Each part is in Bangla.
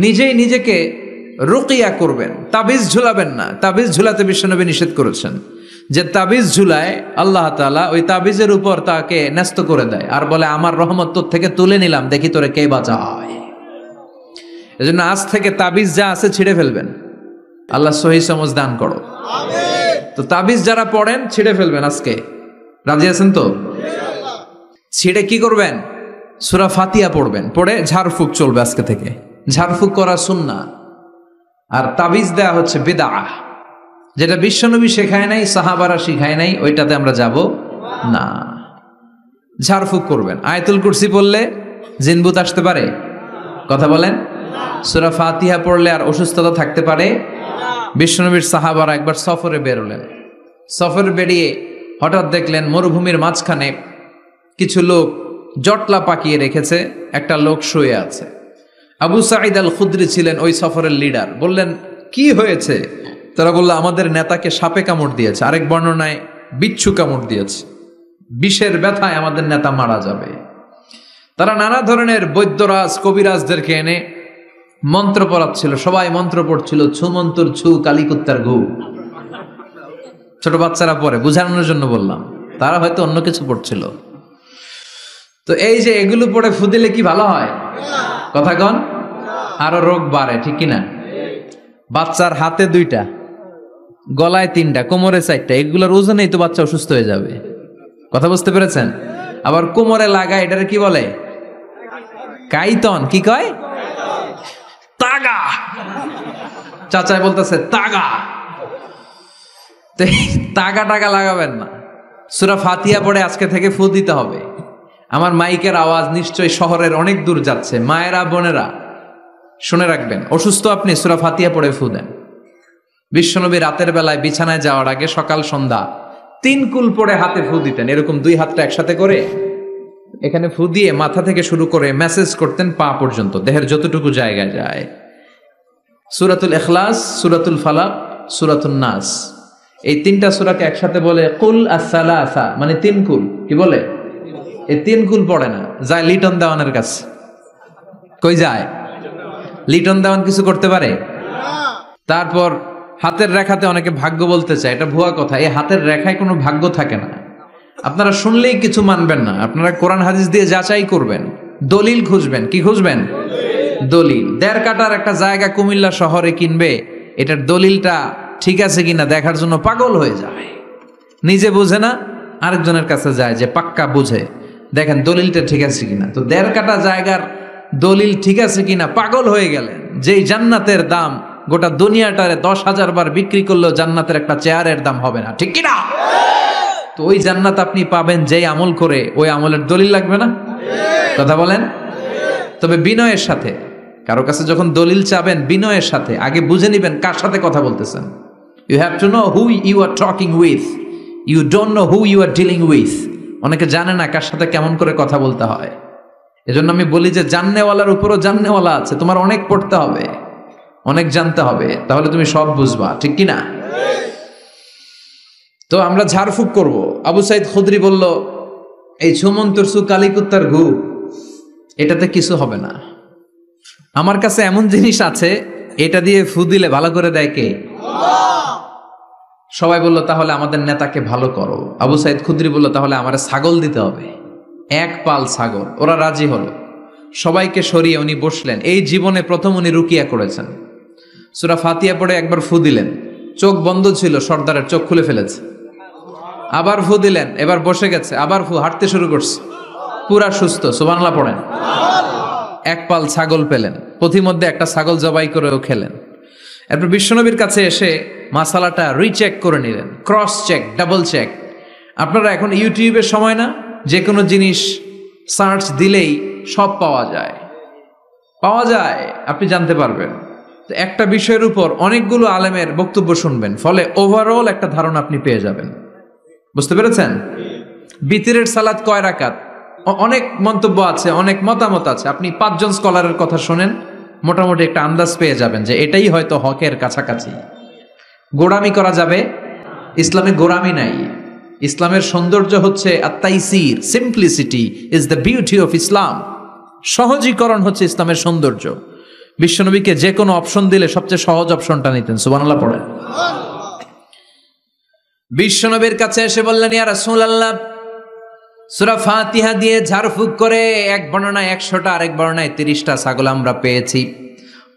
নিজেই নিজেকে রুকিয়া করবেন, তাবিজ ঝুলাবেন না। তাবিজ ঝুলাতে বিশ্বনবী নিষেধ করেছেন। যে তাবিজ ঝুলায় আল্লাহ তাআলা ওই তাবিজের উপর তাকে ন্যস্ত করে দেয় আর বলে আমার রহমত তোর থেকে তুলে নিলাম, দেখি তোরে কে বাঁচায়। এজন্য আজ থেকে তাবিজ যা আছে ছিঁড়ে ফেলবেন। আল্লাহ সহি সমঝ দান করো। তো তাবিজ যারা পড়েন ছিঁড়ে ফেলবেন আজকে। রাজি আছেন তো? ছিঁড়ে কি করবেন? সূরা ফাতিহা পড়বেন, পড়ে ঝাড়ফুঁক চলবে আজকে থেকে। ঝাড়ফুঁক করা সুন্নাহ। আর তাবিজ দেয়া হচ্ছে বিদআহ, যেটা বিশ্বনবী শেখায় নাই, সাহাবারা শিখায় নাই, ওইটাতে আমরা যাব না। ঝাড়ফুঁক করবেন। আয়াতুল কুরসি পড়লে জিনভূত আসতে পারে? কথা বলেন। সূরা ফাতিহা পড়লে আর অসুস্থতা থাকতে পারে? বিশ্বনবীর সাহাবারা একবার সফরে বেরোলেন। সফরে বেরিয়ে হঠাৎ দেখলেন মরুভূমির মাঝখানে কিছু লোক জটলা পাকিয়ে রেখেছে, একটা লোক শুয়ে আছে। আবু সাঈদ আল খুদরি ছিলেন ওই সফরের লিডার। বললেন কি হয়েছে? তারা বলল আমাদের নেতাকে সাপে কামড় দিয়েছে, আরেক বর্ণনায় বিচ্ছু কামড় দিয়েছে, বিষের ব্যথায় আমাদের নেতা মারা যাবে। তারা নানা ধরনের বৈদ্যরাজ কবিরাজদেরকে এনে মন্ত্র পড়াচ্ছিল, সবাই মন্ত্র পড়ছিল, ছু মন্ত্র ছু কালিকুত্তার ঘু। ছোট বাচ্চারা পড়ে, বুঝানোর জন্য বললাম, তারা হয়তো অন্য কিছু পড়ছিল। তো এই যে এগুলো পড়ে ফু দিলে কি ভালো হয়? কথা কন, আরো রোগ বাড়ে, ঠিক কিনা? বাচ্চার হাতে 2টা, গলায় 3টা, কোমরে 4টা, এগুলোর ওজনেই তো বাচ্চা অসুস্থ হয়ে যাবে। কথা বুঝতে পেরেছেন? আবার কোমরে লাগায়, এটারে কি বলে? কাইতন। কি কয়? তাগা। চাচাই বলতেছে তাগা। তাগা টাগা লাগাবেন না। সূরা ফাতিহা পড়ে আজকে থেকে ফু দিতে হবে। আমার মাইকের আওয়াজ নিশ্চয়ই শহরের অনেক দূর যাচ্ছে। মায়েরা বোনেরা শুনে রাখবেন, অসুস্থ আপনি সূরা ফাতিহা পড়ে ফু দেন। বিশ্বনবী রাতের বেলায় বিছানায় যাওয়ার আগে সকাল সন্ধ্যা 3 কুল পড়ে হাতে ফু দিতেন। এরকম 2 হাতটা একসাথে করে এখানে ফু দিয়ে মাথা থেকে শুরু করে মেসেজ করতেন পা পর্যন্ত, দেহের যতটুকু জায়গায় যায়। সূরাতুল ইখলাস, সূরাতুল ফালাক, সূরাতুন নাস, এই 3টা সূরাকে একসাথে বলে কুল আস-সালাসা, মানে 3 কুল। কি বলে? এই 3 কুল পড়ে না, যায় লিটন দেওয়ানের কাছে। কই যায়? লিটন দেওয়ান কিছু করতে পারে? তারপর হাতের রেখাতে অনেকে ভাগ্য বলতে চায়, এটা ভুয়া কথা। এই হাতের রেখায় কোনো ভাগ্য থাকে না। আপনারা শুনলেই কিছু মানবেন না, আপনারা কোরআন হাদিস দিয়ে যাচাই করবেন, দলিল খুঁজবেন। কি খুঁজবেন? দলিল। 1.5 কাঠার একটা জায়গা কুমিল্লা শহরে কিনবে, এটার দলিলটা ঠিক আছে কিনা দেখার জন্য পাগল হয়ে যায়। নিজে বুঝে না, আরেকজনের কাছে যায় যে পাক্কা বুঝে, দেখেন দলিলটা ঠিক আছে কিনা। তো 1.5 কাঠা জায়গার দলিল ঠিক আছে কিনা পাগল হয়ে গেলেন। যেই জান্নাতের দাম গোটা দুনিয়াটারে 10,000 বার বিক্রি করলেও জান্নাতের একটা চেয়ারের দাম হবে না, ঠিক কিনা? তো ওই জান্নাত আপনি পাবেন যেই আমল করে, ওই আমলের দলিল লাগবে না? কথা বলেন। তবে বিনয়ের সাথে, কারো কাছে যখন দলিল চাবেন বিনয়ের সাথে আগে বুঝে নিবেন কার সাথে কথা বলতেছেন। You have to know who you are talking with, you don't know who you are dealing with. অনেকে জানে না কার সাথে কেমন করে কথা বলতে হয়। এজন্য আমি বলি যে জাননেওয়ালার উপরও জাননেওয়ালা আছে। তোমার অনেক পড়তে হবে, অনেক জানতে হবে, তাহলে তুমি সব বুঝবা, ঠিক কিনা? তো আমরা ঝাড়ফুঁক করব। আবু সাঈদ খুদরি বলল এই ছুমন্তর সু কালিকুত্তার ঘু, এটাতে কিছু হবে না। আমার কাছে এমন জিনিস আছে, এটা দিয়ে ফু দিলে ভালো করে দেয় কে? সবাই বলল তাহলে আমাদের নেতাকে ভালো করো। আবু সাঈদ খুদরি বলল তাহলে আমার ছাগল দিতে হবে, 1 পাল ছাগল। ওরা রাজি হলো। সবাইকে সরিয়ে উনি বসলেন। এই জীবনে প্রথম উনি রুকিয়া করেছেন। সূরা ফাতিহা পড়ে একবার ফু দিলেন, চোখ বন্ধ ছিল, সর্দারের চোখ খুলে ফেলেছে। আবার ফু দিলেন, এবার বসে গেছে, আবার ফু, হাঁটতে শুরু করছে, পুরা সুস্থ। সুবহানাল্লাহ পড়েন। 1 পাল ছাগল পেলেন, পথিমধ্যে একটা ছাগল জবাই করেও খেলেন। এরপর বিশ্বনবীর কাছে এসে মাসালাটা রিচেক করে নিলেন, ক্রস চেক, ডাবল চেক। আপনারা এখন ইউটিউবের সময় না, যে কোনো জিনিস সার্চ দিলেই সব পাওয়া যায়, আপনি জানতে পারবেন। তো একটা বিষয়ের উপর অনেকগুলো আলেমের বক্তব্য শুনবেন, ফলে ওভারঅল একটা ধারণা আপনি পেয়ে যাবেন। বুঝতে পেরেছেন? বিতিরের সালাত কয় রাকাত? অনেক মন্তব্য আছে, অনেক মতামত আছে। আপনি 5 জন স্কলারের কথা শোনেন, মোটামুটি একটা আন্দাজ পেয়ে যাবেন যে এটাই হয়তো হকের কাছাকাছি। গোড়ামি করা যাবে? ইসলামে গোড়ামি নাই। ইসলামের সৌন্দর্য হচ্ছে আত-তাইসির, simplicity is the beauty of Islam. সহজীকরণ হচ্ছে ইসলামের সৌন্দর্য। বিশ্বনবীকে যে কোনো অপশন দিলে সবচেয়ে সহজ অপশনটা নিতেন। সুবহানাল্লাহ পড়েন। বিশ্বনবীর কাছে এসে বললেন, ইয়া রাসূলুল্লাহ, সূরা ফাতিহা দিয়ে ঝাড়ফুঁক করে এক বর্ণনায় 100টা, আরেক বর্ণনায় 30টা ছাগল আমরা পেয়েছি।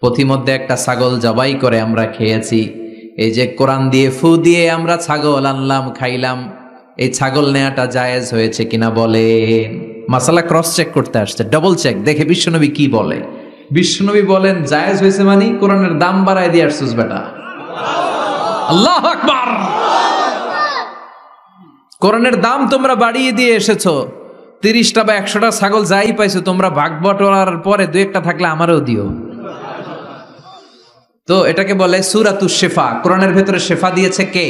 পথিমধ্যে একটা ছাগল জবাই করে আমরা খেয়েছি। এই যে কোরআন দিয়ে ফু দিয়ে আমরা ছাগল আনলাম, খাইলাম, এই ছাগল নেয়াটা জায়েজ হয়েছে কিনা বলেন। মাসালা ক্রস চেক করতে আসছে, ডবল চেক, দেখে বিশ্বনবী কি বলে। বিশ্বনবী বলেন জায়েজ হয়েছে মানে কোরআনের দাম বাড়ায় দিয়ে আসছিস বেটা। আল্লাহু আকবার। কোরআনের দাম তোমরা বাড়িয়ে দিয়ে এসেছো। 30টা বা 100টা ছাগল যাই পাইছো তোমরা, ভাগ বটোয়ারার পরে 2-1টা থাকলে আমারও দিও। তো এটাকে বলে সূরাতুশ শিফা। কোরআনের ভেতরে শিফা দিয়েছে কে?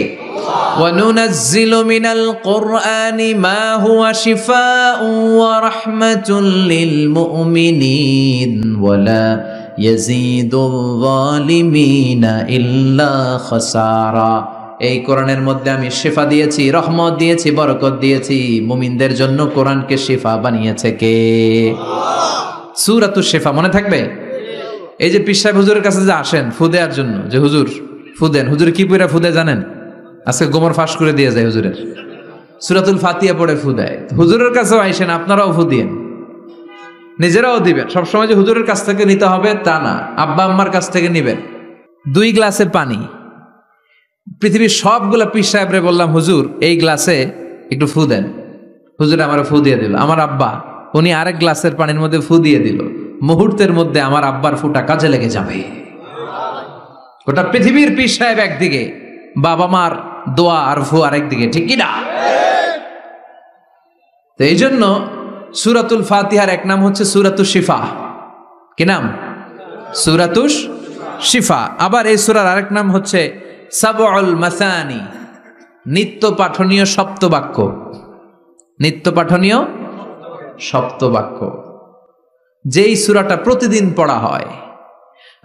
ওয়া নুনাজ্জিলু মিনাল কুরআনি মা হুয়া শিফাউন ওয়া রাহমাতুল লিল মুমিনিন ওয়া লা ইয়াজিদুয যালিমিনা ইল্লা খাসারা। এই কোরআনের মধ্যে আমি শিফা দিয়েছি, রহমত দিয়েছি, বরকত দিয়েছি। মুমিনদের জন্য কোরআনকে শিফা বানিয়েছে কে? সূরাতুশ শিফা মনে থাকবে? এই যে পীর সাহেব হুজুরের কাছে যে আসেন ফু দেওয়ার জন্য, যে হুজুর ফু দেন, হুজুর কি পড়ে ফু দেয় জানেন? আজকে গোমর ফাঁস করে দিয়ে যায় হুজুরের, সূরাতুল ফাতিহা পড়ে ফু দেয়। হুজুরের কাছেও আইসেন, আপনারাও ফু দিয়েন, নিজেরাও দিবেন। সবসময় যে হুজুরের কাছ থেকে নিতে হবে তা না, আব্বা আম্মার কাছ থেকে নিবেন। 2 গ্লাসে পানি, পৃথিবীর সবগুলা পীর সাহেবরে বললাম হুজুর এই গ্লাসে একটু ফু দেন, হুজুর আমার ফু দিয়ে দিল। আমার আব্বা উনি আরেক গ্লাসের পানির মধ্যে ফু দিয়ে দিল। মুহূর্তের মধ্যে আমার আব্বার ফুটা কাজে লেগে যাবে। গোটা পৃথিবীর পীর সাহেব একদিকে, বাবা মার দোয়া আর ফু আরেকদিকে, ঠিক কি না? তো এই জন্য সূরাতুল ফাতিহার এক নাম হচ্ছে সূরাতুশ শিফা। কি নাম? সূরাতুশ শিফা। আবার এই সূরার আরেক নাম হচ্ছে সাবউল মাসানি, নিত্য পাঠনীয় সপ্তবাক্য। নিত্য পাঠনীয় সপ্তবাক্য, যেই সূরাটা প্রতিদিন পড়া হয়।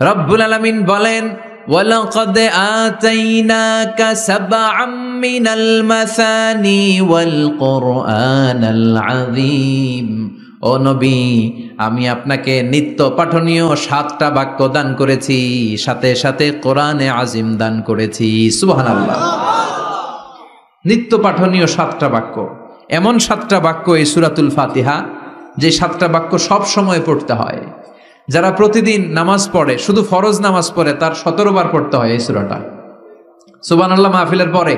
রব্বুল আলামিন বলেন, ওয়ালাকাদ আতাইনাকা সাবআম মিনাল মাসানি ওয়াল কুরআনাল আযীম। ও নবী, আমি আপনাকে নিত্য পাঠনীয় 7টা বাক্য দান করেছি, সাথে সাথে কোরআনে আজিম দান করেছি। সুবহানাল্লাহ। নিত্য পাঠনীয় 7টা বাক্য, এমন 7টা বাক্য এই সূরাতুল ফাতিহা, যে 7টা বাক্য সব সময় পড়তে হয়। যারা প্রতিদিন নামাজ পড়ে, শুধু ফরজ নামাজ পড়ে, তার 17 বার পড়তে হয় এই সূরাটা। সুবহানাল্লাহ মাহফিলের পরে।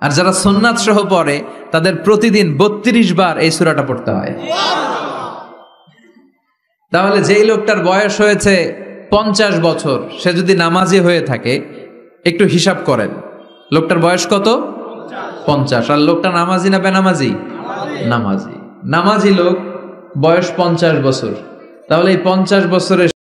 আর যারা সুন্নাত সহ পড়ে, তাদের প্রতিদিন 32 বার এই সূরাটা পড়তে হয়। তাহলে যেই লোকটার বয়স হয়েছে 50 বছর, সে যদি নামাজি হয়ে থাকে, একটু হিসাব করেন, লোকটার বয়স কত? 50। আর লোকটা নামাজি না বেনামাজি? নামাজি। নামাজি লোক বয়স 50 বছর, তাহলে এই 50 বছরের